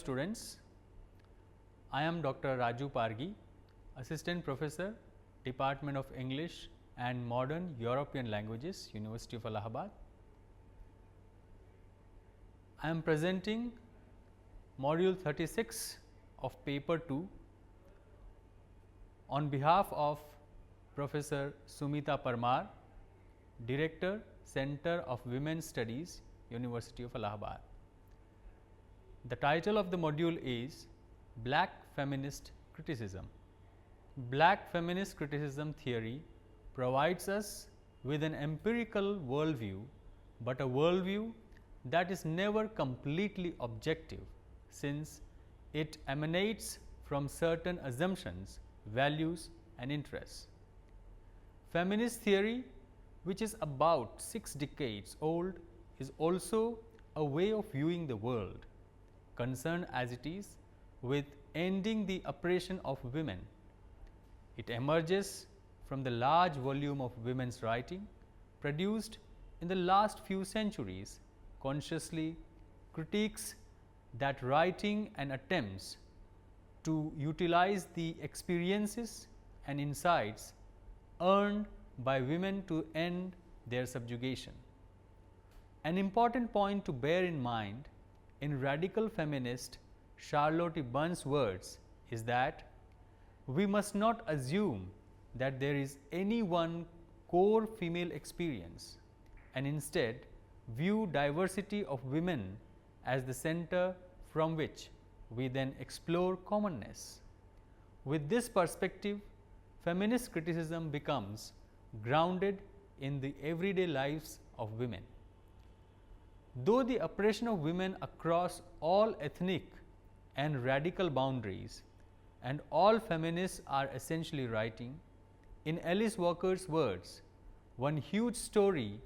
students, I am Dr. Raju Pargi, Assistant Professor, Department of English and Modern European Languages, University of Allahabad. I am presenting module 36 of paper 2 on behalf of Professor Sumita Parmar, Director, Center of Women's Studies, University of Allahabad. The title of the module is Black Feminist Criticism. Black feminist criticism theory provides us with an empirical worldview, but a worldview that is never completely objective, since it emanates from certain assumptions, values and interests. Feminist theory, which is about 6 decades old, is also a way of viewing the world, concerned as it is with ending the oppression of women. It emerges from the large volume of women's writing produced in the last few centuries, consciously critiques that writing and attempts to utilize the experiences and insights earned by women to end their subjugation. An important point to bear in mind in radical feminist Charlotte Bunn's words is that we must not assume that there is any one core female experience, and instead view diversity of women as the center from which we then explore commonness. With this perspective, feminist criticism becomes grounded in the everyday lives of women. Though the oppression of women across all ethnic and radical boundaries, and all feminists are essentially writing, in Alice Walker's words, one huge story,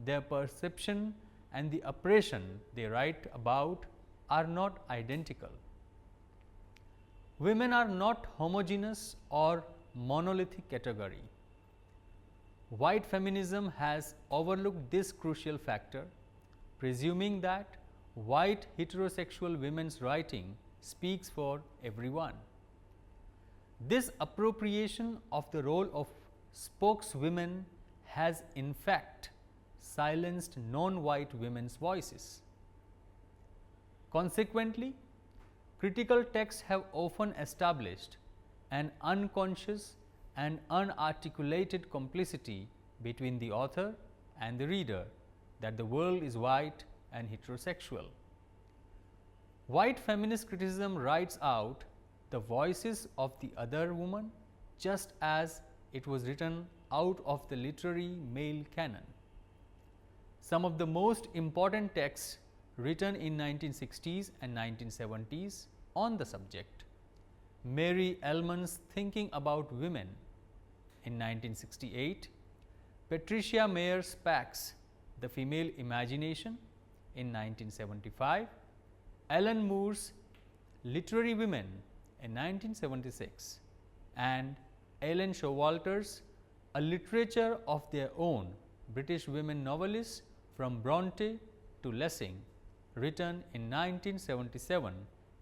their perception and the oppression they write about are not identical. Women are not homogeneous or monolithic category. White feminism has overlooked this crucial factor, presuming that white heterosexual women's writing speaks for everyone. This appropriation of the role of spokeswomen has in fact silenced non-white women's voices. Consequently, critical texts have often established an unconscious and unarticulated complicity between the author and the reader, that the world is white and heterosexual. White feminist criticism writes out the voices of the other woman just as it was written out of the literary male canon. Some of the most important texts written in 1960s and 1970s on the subject: Mary Ellman's Thinking About Women in 1968, Patricia Mayer Spack's The Female Imagination in 1975, Alan Moore's Literary Women in 1976, and Ellen Showalter's A Literature of Their Own, British Women Novelists from Bronte to Lessing, written in 1977,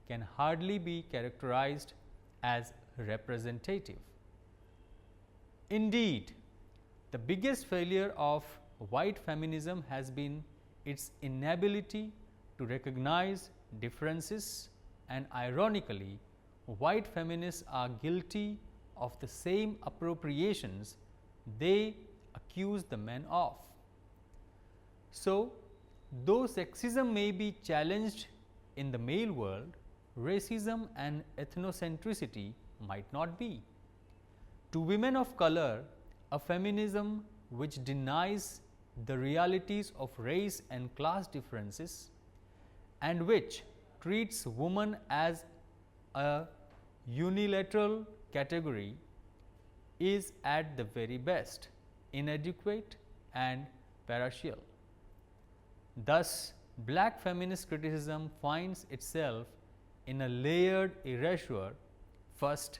can hardly be characterized as representative. Indeed, the biggest failure of white feminism has been its inability to recognize differences, and ironically, white feminists are guilty of the same appropriations they accuse the men of. So, though sexism may be challenged in the male world, racism and ethnocentricity might not be. To women of color, a feminism which denies the realities of race and class differences, and which treats woman as a unilateral category, is at the very best inadequate and partial. Thus, black feminist criticism finds itself in a layered erasure. First,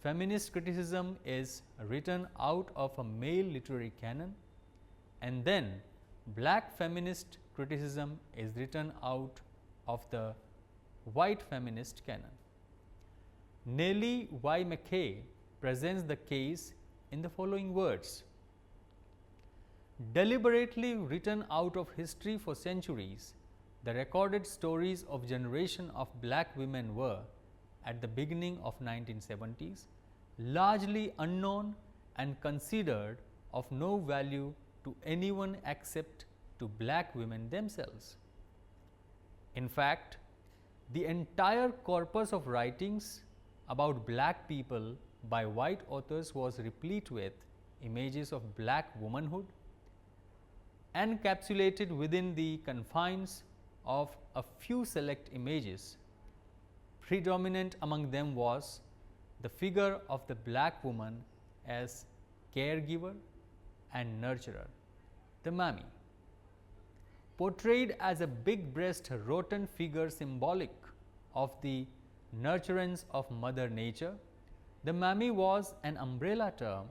feminist criticism is written out of a male literary canon, and then black feminist criticism is written out of the white feminist canon. Nellie Y. McKay presents the case in the following words: deliberately written out of history for centuries, the recorded stories of generation of black women were, at the beginning of 1970s, largely unknown and considered of no value to anyone except to black women themselves. In fact, the entire corpus of writings about black people by white authors was replete with images of black womanhood, encapsulated within the confines of a few select images. Predominant among them was the figure of the black woman as caregiver and nurturer, the mammy. Portrayed as a big-breasted rotund figure symbolic of the nurturance of Mother Nature, the mammy was an umbrella term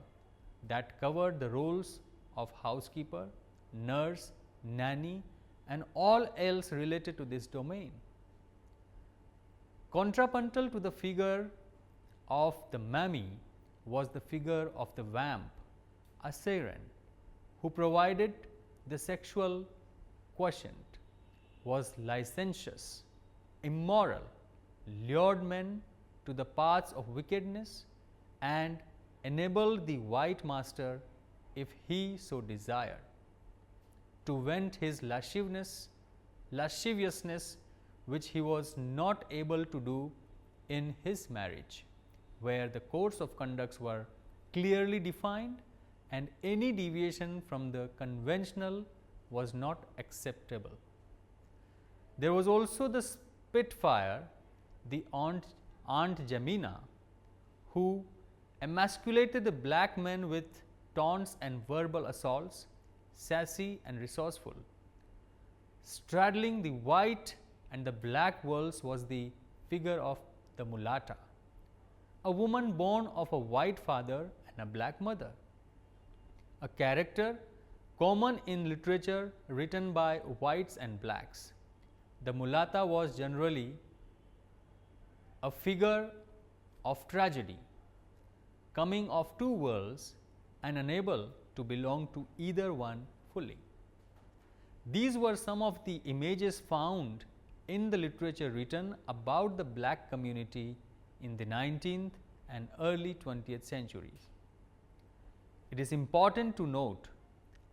that covered the roles of housekeeper, nurse, nanny, and all else related to this domain. Contrapuntal to the figure of the mammy was the figure of the vamp, a siren, who provided the sexual quotient, was licentious, immoral, lured men to the paths of wickedness, and enabled the white master, if he so desired, to vent his lasciviousness, which he was not able to do in his marriage, where the codes of conduct were clearly defined and any deviation from the conventional was not acceptable. There was also the Spitfire, the Aunt Jamina, who emasculated the black men with taunts and verbal assaults, sassy and resourceful. Straddling the white and the black worlds was the figure of the mulatta, a woman born of a white father and a black mother, a character common in literature written by whites and blacks. The mulatta was generally a figure of tragedy, coming of two worlds and unable to belong to either one fully. These were some of the images found in the literature written about the black community in the 19th and early 20th centuries. It is important to note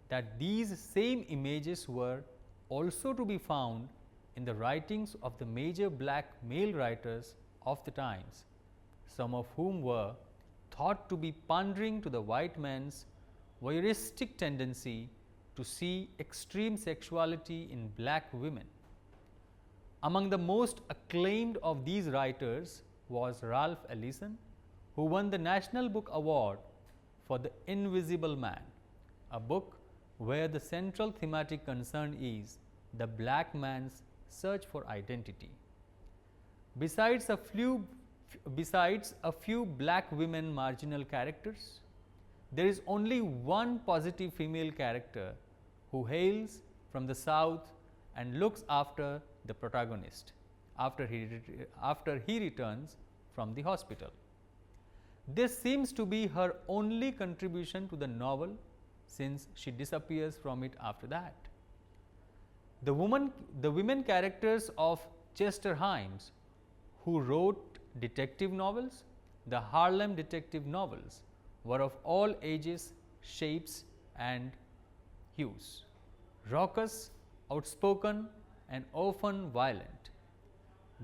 that these same images were also to be found in the writings of the major black male writers of the times, some of whom were thought to be pandering to the white man's voyeuristic tendency to see extreme sexuality in black women. Among the most acclaimed of these writers was Ralph Ellison, who won the National Book Award for The Invisible Man, a book where the central thematic concern is the black man's search for identity. Besides a few black women marginal characters, there is only one positive female character who hails from the south and looks after the protagonist after he returns from the hospital. This seems to be her only contribution to the novel, since she disappears from it after that. The women characters of Chester Himes, who wrote detective novels, the Harlem detective novels, were of all ages, shapes and hues, raucous, outspoken and often violent.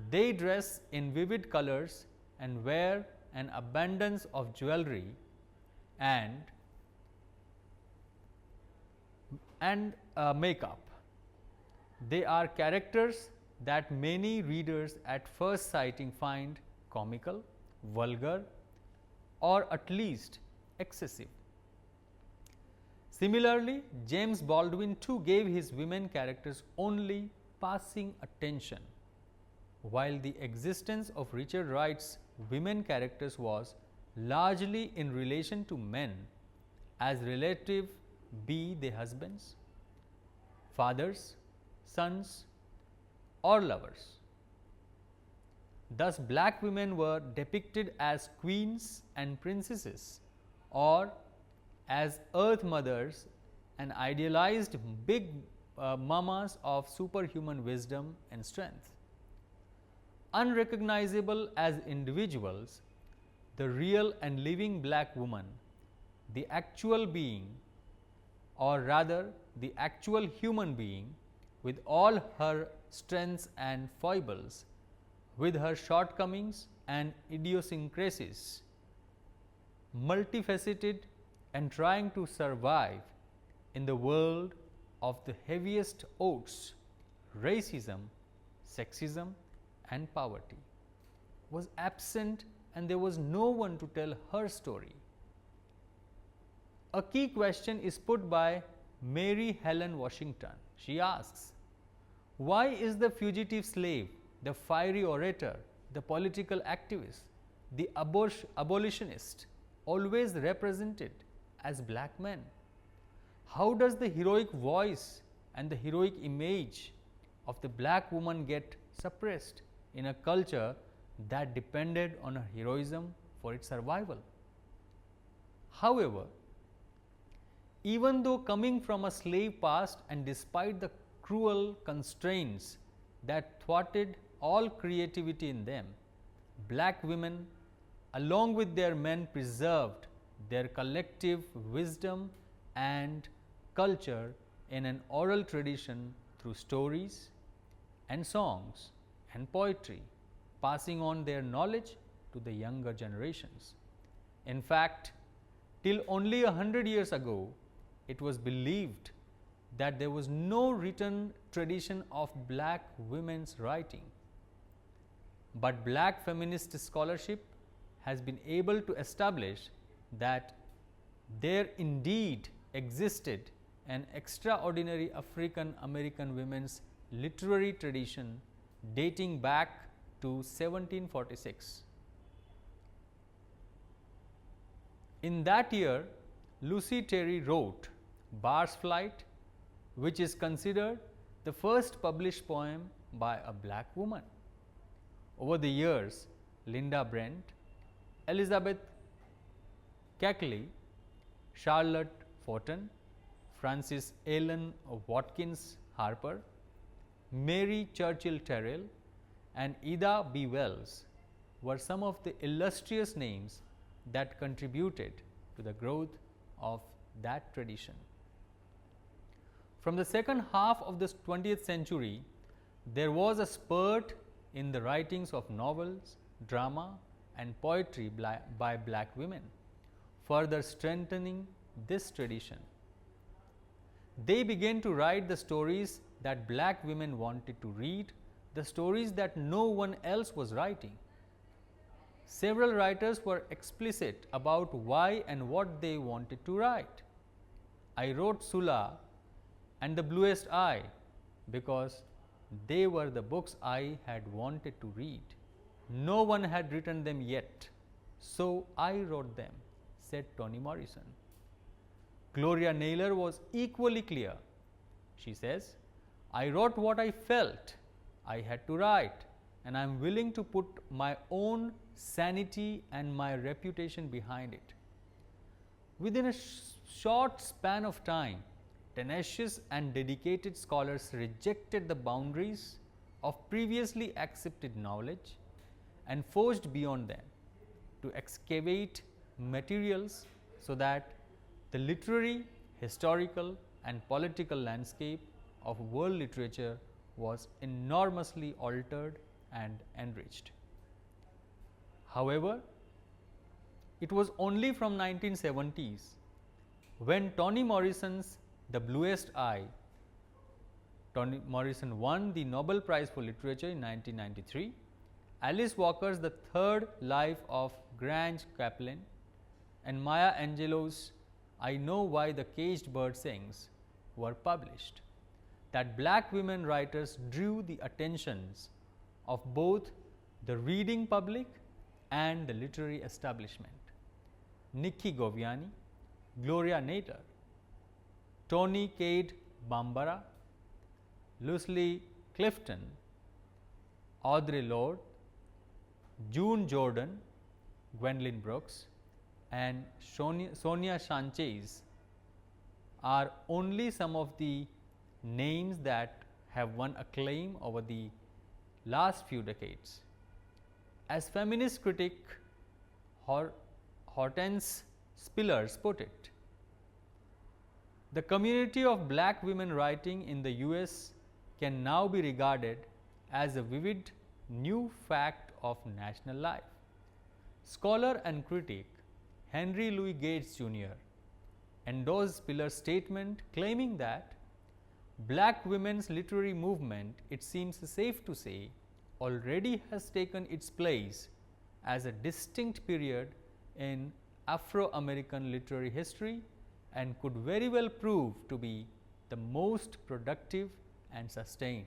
They dress in vivid colors and wear an abundance of jewelry and makeup. They are characters that many readers at first sighting find comical, vulgar, or at least excessive. Similarly, James Baldwin too gave his women characters only passing attention, while the existence of Richard Wright's women characters was largely in relation to men, as relative be they husbands, fathers, sons, or lovers. Thus, black women were depicted as queens and princesses, or as earth mothers and idealized big mamas of superhuman wisdom and strength. Unrecognizable as individuals, the real and living black woman, the actual being, or rather the actual human being, with all her strengths and foibles, with her shortcomings and idiosyncrasies, multifaceted and trying to survive in the world of the heaviest odds, racism, sexism and poverty, was absent, and there was no one to tell her story. A key question is put by Mary Helen Washington. She asks, why is the fugitive slave, the fiery orator, the political activist, the abolitionist always represented as black men? How does the heroic voice and the heroic image of the black woman get suppressed in a culture that depended on her heroism for its survival? However, even though coming from a slave past and despite the cruel constraints that thwarted all creativity in them, black women along with their men preserved their collective wisdom and culture in an oral tradition through stories and songs and poetry, passing on their knowledge to the younger generations. In fact, till only 100 years ago, it was believed that there was no written tradition of black women's writing. But black feminist scholarship has been able to establish that there indeed existed an extraordinary African American women's literary tradition dating back to 1746. In that year, Lucy Terry wrote Bar's Flight, which is considered the first published poem by a black woman. Over the years, Linda Brent, Elizabeth Keckley, Charlotte Forten, Frances Ellen Watkins Harper, Mary Churchill Terrell, and Ida B. Wells were some of the illustrious names that contributed to the growth of that tradition. From the second half of the 20th century, there was a spurt in the writings of novels, drama, and poetry by black women, further strengthening this tradition. They began to write the stories that black women wanted to read, the stories that no one else was writing. Several writers were explicit about why and what they wanted to write. I wrote Sula and The Bluest Eye because they were the books I had wanted to read. No one had written them yet, so I wrote them, said Toni Morrison. Gloria Naylor was equally clear. She says, I wrote what I felt I had to write, and I am willing to put my own sanity and my reputation behind it. Within a short span of time, tenacious and dedicated scholars rejected the boundaries of previously accepted knowledge and forged beyond them to excavate materials so that the literary, historical, and political landscape of world literature was enormously altered and enriched. However, it was only from 1970s when Toni Morrison's The Bluest Eye, Toni Morrison won the Nobel Prize for Literature in 1993, Alice Walker's The Third Life of Grange Kaplan, and Maya Angelou's I Know Why the Caged Bird Sings were published, that black women writers drew the attentions of both the reading public and the literary establishment. Nikki Goviani, Gloria Naylor, Toni Cade Bambara, Lucille Clifton, Audre Lorde, June Jordan, Gwendolyn Brooks, and Sonia Sanchez are only some of the names that have won acclaim over the last few decades. As feminist critic Hortense Spillers put it, the community of black women writing in the US can now be regarded as a vivid new fact of national life. Scholar and critic Henry Louis Gates Jr. endorsed Spillers' statement claiming that black women's literary movement, it seems safe to say, already has taken its place as a distinct period in Afro-American literary history and could very well prove to be the most productive and sustained.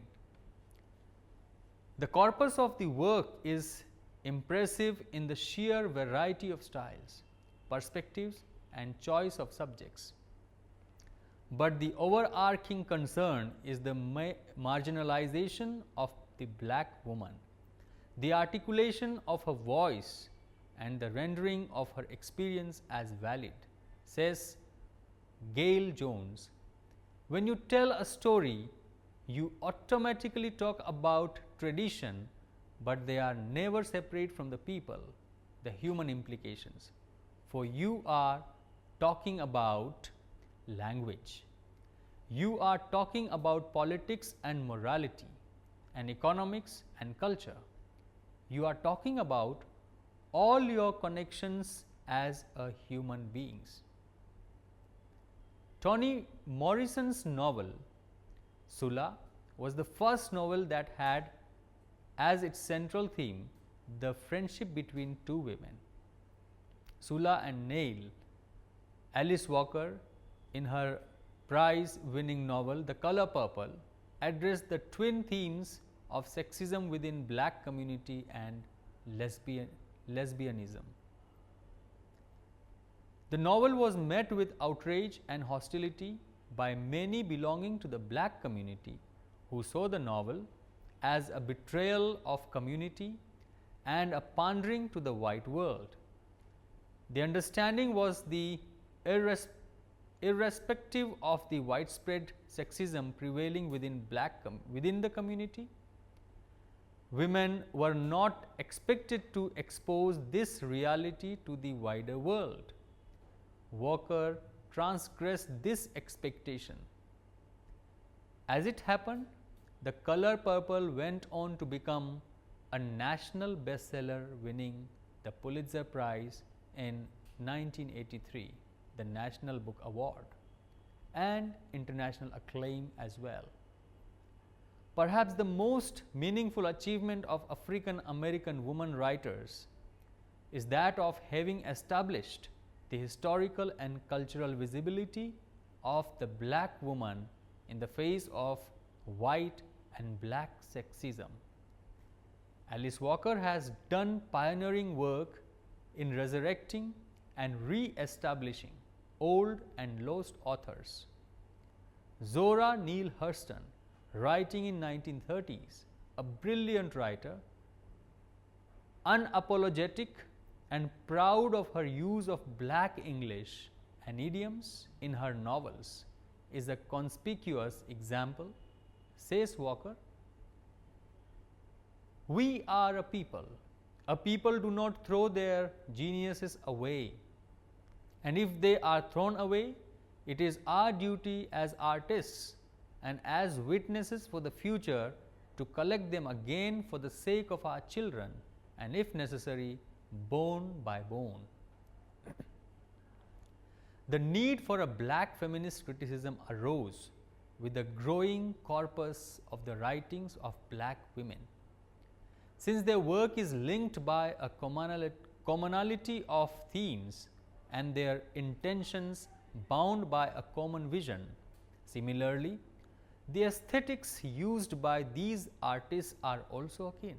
The corpus of the work is impressive in the sheer variety of styles, perspectives, and choice of subjects. But the overarching concern is the marginalization of the black woman, the articulation of her voice, and the rendering of her experience as valid, says Gail Jones. When you tell a story, you automatically talk about tradition, but they are never separate from the people, the human implications, for you are talking about language. You are talking about politics and morality, and economics and culture. You are talking about all your connections as a human beings. Toni Morrison's novel Sula was the first novel that had as its central theme the friendship between two women. Sula and Neil. Alice Walker, in her prize-winning novel The Color Purple, addressed the twin themes of sexism within black community and lesbianism. The novel was met with outrage and hostility by many belonging to the black community who saw the novel as a betrayal of community and a pandering to the white world. The understanding was the irrespective of the widespread sexism prevailing within the community, women were not expected to expose this reality to the wider world. Walker transgressed this expectation. As it happened, The Color Purple went on to become a national bestseller, winning the Pulitzer Prize in 1983, the National Book Award, and international acclaim as well. Perhaps the most meaningful achievement of African American women writers is that of having established the historical and cultural visibility of the black woman in the face of white and black sexism. Alice Walker has done pioneering work in resurrecting and re-establishing old and lost authors. Zora Neale Hurston, writing in 1930s, a brilliant writer, unapologetic and proud of her use of black English and idioms in her novels, is a conspicuous example, says Walker. We are a people do not throw their geniuses away, and if they are thrown away, it is our duty as artists and as witnesses for the future to collect them again for the sake of our children, and if necessary, bone by bone. The need for a black feminist criticism arose with the growing corpus of the writings of black women. Since their work is linked by a commonality of themes and their intentions bound by a common vision, similarly, the aesthetics used by these artists are also akin.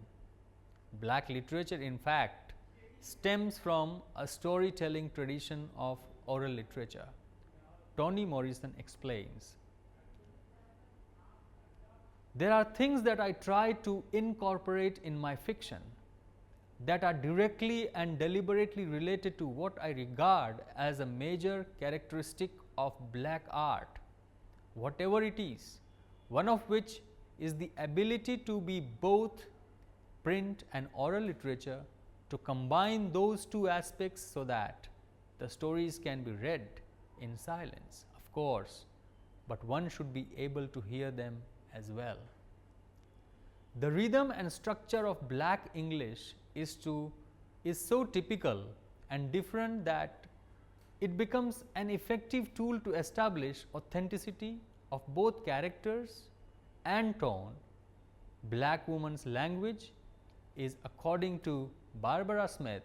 Black literature, in fact, stems from a storytelling tradition of oral literature. Toni Morrison explains, "There are things that I try to incorporate in my fiction, that are directly and deliberately related to what I regard as a major characteristic of black art, whatever it is, one of which is the ability to be both print and oral literature, to combine those two aspects so that the stories can be read in silence, of course, but one should be able to hear them as well. The rhythm and structure of black English is so typical and different that it becomes an effective tool to establish authenticity of both characters and tone. Black woman's language is, according to Barbara Smith,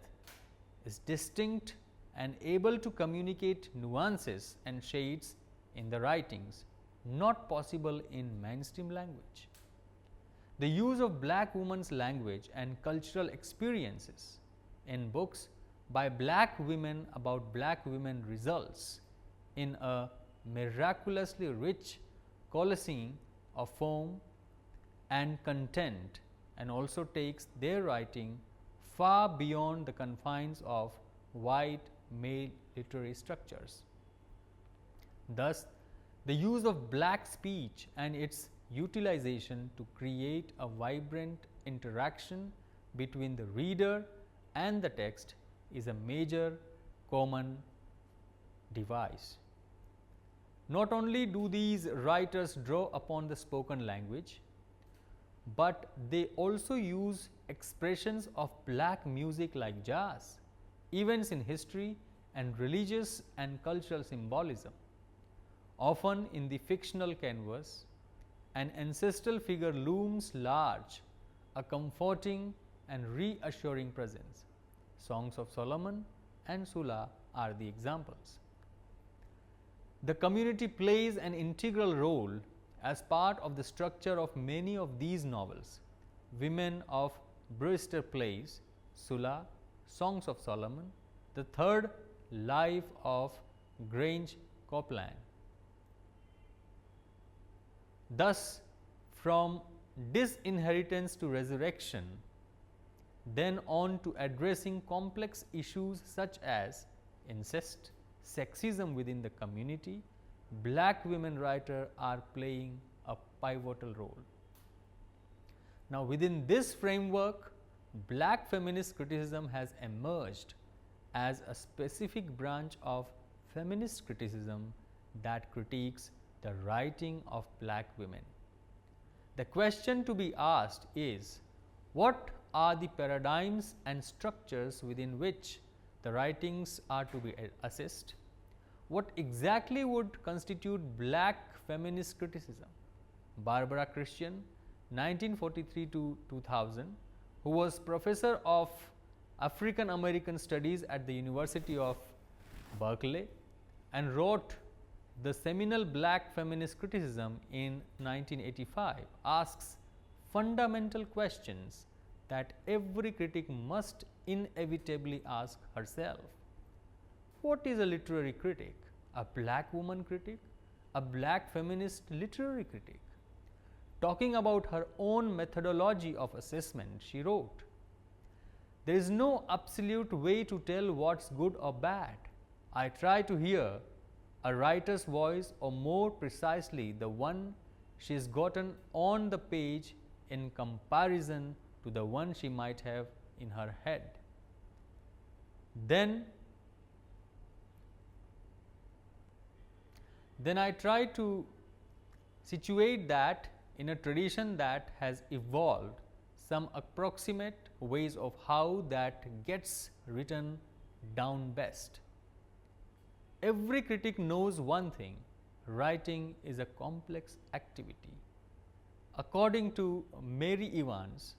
is distinct and able to communicate nuances and shades in the writings, not possible in mainstream language. The use of black woman's language and cultural experiences in books by black women about black women results in a miraculously rich colosseum of form and content, and also takes their writing far beyond the confines of white male literary structures. Thus, the use of black speech and its utilization to create a vibrant interaction between the reader and the text is a major common device. Not only do these writers draw upon the spoken language, but they also use expressions of black music like jazz, events in history, and religious and cultural symbolism. Often in the fictional canvas, an ancestral figure looms large, a comforting and reassuring presence. Songs of Solomon and Sula are the examples. The community plays an integral role as part of the structure of many of these novels. Women of Brewster plays, Sula, Songs of Solomon, the third Life of Grange Copeland. Thus, from disinheritance to resurrection, then on to addressing complex issues such as incest, sexism within the community, black women writers are playing a pivotal role. Now, within this framework, black feminist criticism has emerged as a specific branch of feminist criticism that critiques the writing of black women. The question to be asked is, what are the paradigms and structures within which the writings are to be assessed? What exactly would constitute black feminist criticism? Barbara Christian, 1943 to 2000, who was professor of African American Studies at the University of Berkeley and wrote the seminal black feminist criticism in 1985, asks fundamental questions that every critic must inevitably ask herself. What is a literary critic? A black woman critic? A black feminist literary critic? Talking about her own methodology of assessment, she wrote, "There is no absolute way to tell what's good or bad. I try to hear a writer's voice, or more precisely the one she has gotten on the page in comparison to the one she might have in her head. Then I try to situate that in a tradition that has evolved some approximate ways of how that gets written down best. Every critic knows one thing: writing is a complex activity. According to Mary Evans,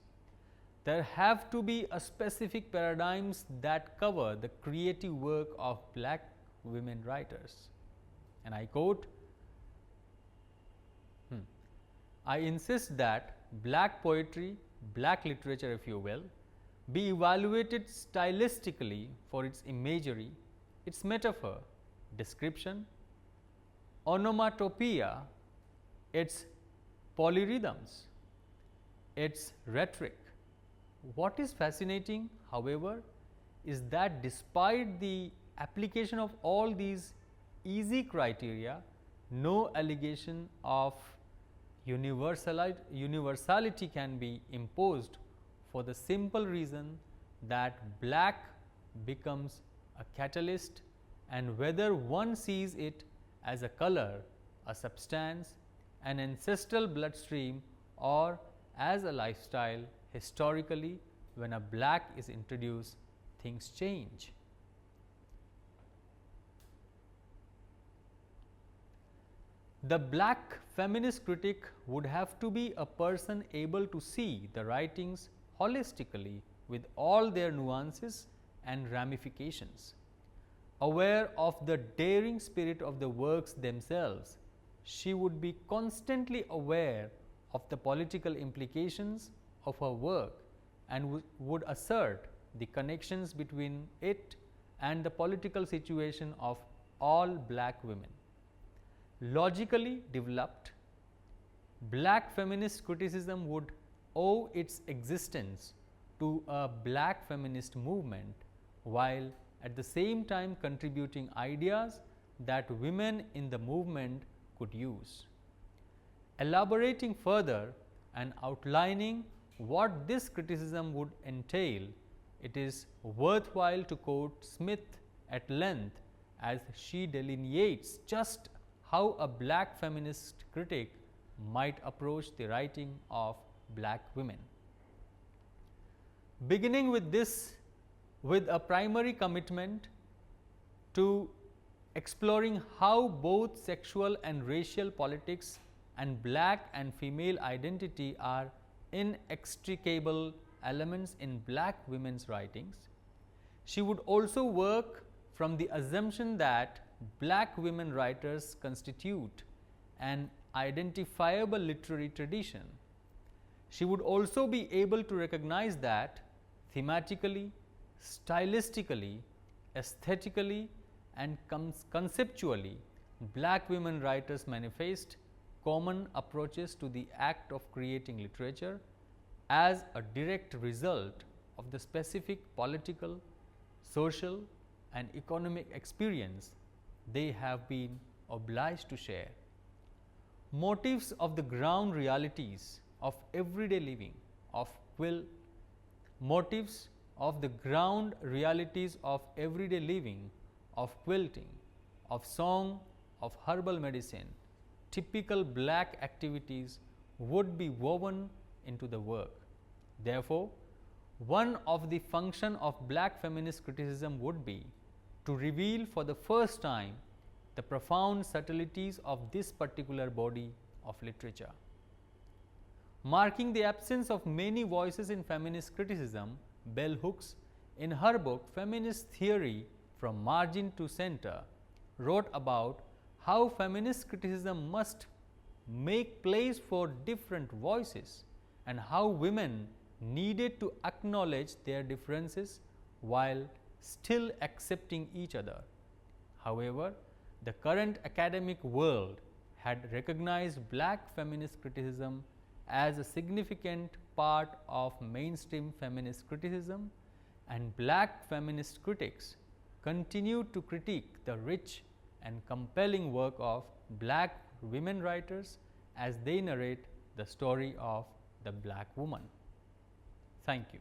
there have to be a specific paradigms that cover the creative work of black women writers. And I quote, "I insist that black poetry, black literature if you will, be evaluated stylistically for its imagery, its metaphor, description, onomatopoeia, its polyrhythms, its rhetoric, What is fascinating, however, is that despite the application of all these easy criteria, no allegation of universality can be imposed for the simple reason that black becomes a catalyst, and whether one sees it as a color, a substance, an ancestral bloodstream, or as a lifestyle, historically, when a black is introduced, things change. The black feminist critic would have to be a person able to see the writings holistically with all their nuances and ramifications. Aware of the daring spirit of the works themselves, she would be constantly aware of the political implications of her work and would assert the connections between it and the political situation of all black women. Logically developed, black feminist criticism would owe its existence to a black feminist movement, while at the same time contributing ideas that women in the movement could use. Elaborating further and outlining what this criticism would entail, it is worthwhile to quote Smith at length as she delineates just how a black feminist critic might approach the writing of black women. Beginning with this, with a primary commitment to exploring how both sexual and racial politics and black and female identity are inextricable elements in black women's writings, she would also work from the assumption that black women writers constitute an identifiable literary tradition. She would also be able to recognize that thematically, stylistically, aesthetically, and conceptually, black women writers manifest common approaches to the act of creating literature as a direct result of the specific political, social, and economic experience they have been obliged to share. Motifs of the ground realities of everyday living, motifs of the ground realities of everyday living, of quilting, of song, of herbal medicine, typical black activities would be woven into the work. Therefore, one of the function of black feminist criticism would be to reveal for the first time the profound subtleties of this particular body of literature. Marking the absence of many voices in feminist criticism, Bell Hooks, in her book Feminist Theory from Margin to Center, wrote about how feminist criticism must make place for different voices and how women needed to acknowledge their differences while still accepting each other. However, the current academic world had recognized black feminist criticism as a significant part of mainstream feminist criticism, and black feminist critics continued to critique the rich and compelling work of black women writers as they narrate the story of the black woman. Thank you.